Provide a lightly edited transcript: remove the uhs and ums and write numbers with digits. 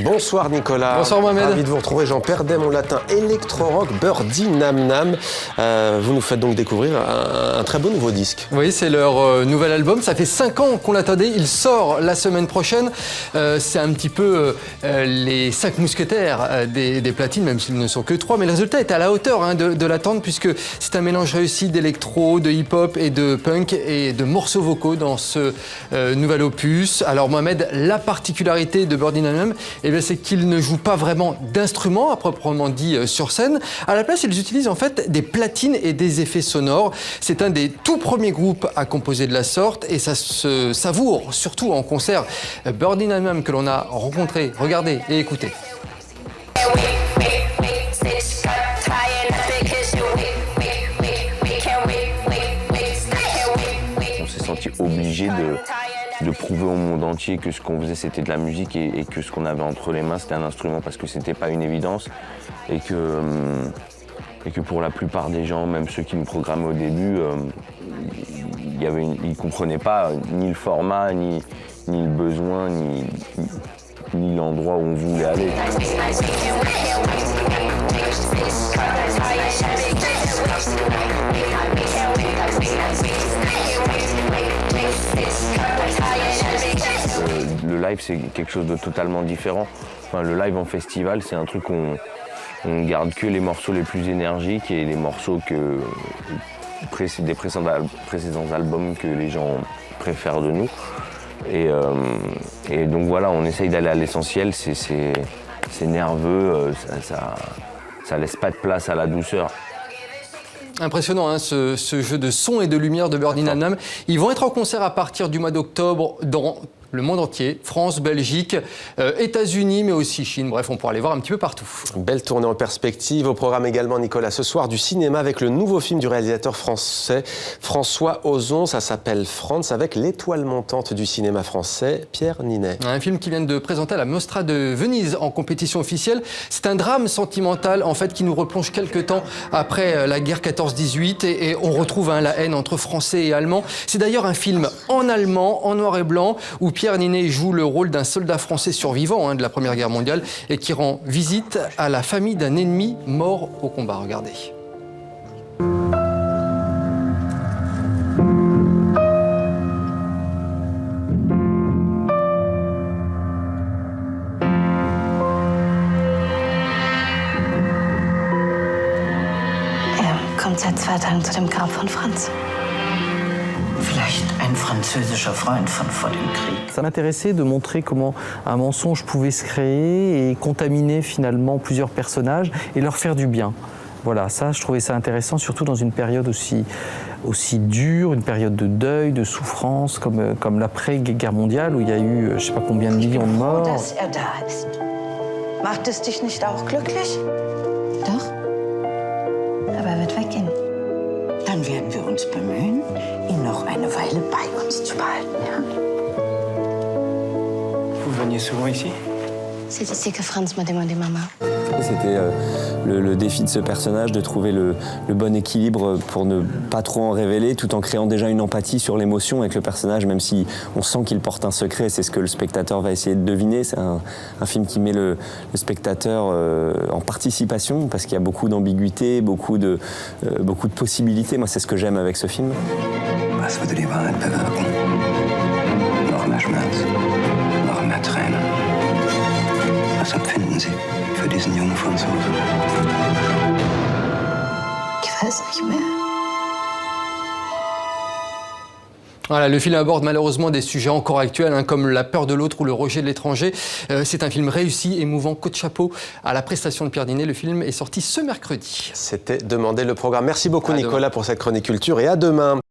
Bonsoir Nicolas. Bonsoir Mohamed. Ravi de vous retrouver. J'en perdais mon latin. Electro-rock, Birdie Nam Nam. Vous nous faites donc découvrir un très beau nouveau disque. Oui, c'est leur nouvel album. Ça fait 5 ans qu'on l'attendait. Il sort la semaine prochaine. C'est un petit peu les 5 mousquetaires des platines, même s'ils ne sont que 3. Mais le résultat est à la hauteur de l'attente, puisque c'est un mélange réussi d'électro, de hip-hop et de punk et de morceaux vocaux dans ce nouvel opus. Alors Mohamed, la particularité de Birdie Nam Nam, c'est qu'ils ne jouent pas vraiment d'instruments à proprement dit sur scène. À la place, ils utilisent en fait des platines et des effets sonores. C'est un des tout premiers groupes à composer de la sorte et ça se savoure, surtout en concert. Birdie Nam Nam que l'on a rencontré, regardez et écoutez. On s'est senti obligé de prouver au monde entier que ce qu'on faisait c'était de la musique et que ce qu'on avait entre les mains c'était un instrument parce que c'était pas une évidence et que pour la plupart des gens, même ceux qui me programmaient au début, ils comprenaient pas ni le format, ni le besoin, ni l'endroit où on voulait aller. Le live, c'est quelque chose de totalement différent. Enfin, le live en festival, c'est un truc où on garde que les morceaux les plus énergiques et les morceaux des précédents albums que les gens préfèrent de nous. Et donc voilà, on essaye d'aller à l'essentiel. C'est nerveux, ça laisse pas de place à la douceur. Impressionnant ce jeu de son et de lumière de Birdie Nam Nam. Ils vont être en concert à partir du mois d'octobre dans le monde entier, France, Belgique, États-Unis, mais aussi Chine. Bref, on pourra les voir un petit peu partout. Belle tournée en perspective. Au programme également, Nicolas, ce soir du cinéma avec le nouveau film du réalisateur français François Ozon. Ça s'appelle France, avec l'étoile montante du cinéma français, Pierre Ninet. Un film qui vient de présenter à la Mostra de Venise en compétition officielle. C'est un drame sentimental en fait qui nous replonge quelques temps après la guerre 14-18 et on retrouve la haine entre Français et Allemands. C'est d'ailleurs un film en allemand, en noir et blanc, où Pierre Ninet joue le rôle d'un soldat français survivant de la Première Guerre mondiale et qui rend visite à la famille d'un ennemi mort au combat. Regardez. Kommt seit 2 Tagen zu dem Grab von Franz. Vielleicht ein französischer Freund von vor dem Krieg. Ça m'intéressait de montrer comment un mensonge pouvait se créer et contaminer finalement plusieurs personnages et leur faire du bien. Voilà, ça, je trouvais ça intéressant, surtout dans une période aussi dure, une période de deuil, de souffrance, comme l'après-guerre mondiale, où il y a eu je ne sais pas combien de millions de morts. Dass da ist. Macht es dich nicht auch glücklich? Doch. Aber wird weggehen. Dann werden wir uns bemühen, ihn noch eine Weile bei uns zu behalten, ja? Vous veniez souvent ici? C'est ici que Franz m'a demandé maman. C'était le défi de ce personnage, de trouver le bon équilibre pour ne pas trop en révéler, tout en créant déjà une empathie sur l'émotion avec le personnage, même si on sent qu'il porte un secret, c'est ce que le spectateur va essayer de deviner. C'est un film qui met le spectateur en participation, parce qu'il y a beaucoup d'ambiguïté, beaucoup de possibilités. Moi, c'est ce que j'aime avec ce film. Was würde die Wahrheit bewirken? Noch mehr Schmerz, noch mehr Tränen. Was empfinden Sie für diesen jungen Franzosen? Ich weiß nicht mehr. Voilà, le film aborde malheureusement des sujets encore actuels comme la peur de l'autre ou le rejet de l'étranger. C'est un film réussi, émouvant, coup de chapeau à la prestation de Pierre Ninet. Le film est sorti ce mercredi. C'était Demander le programme. Merci beaucoup Nicolas pour cette chronique culture et à demain.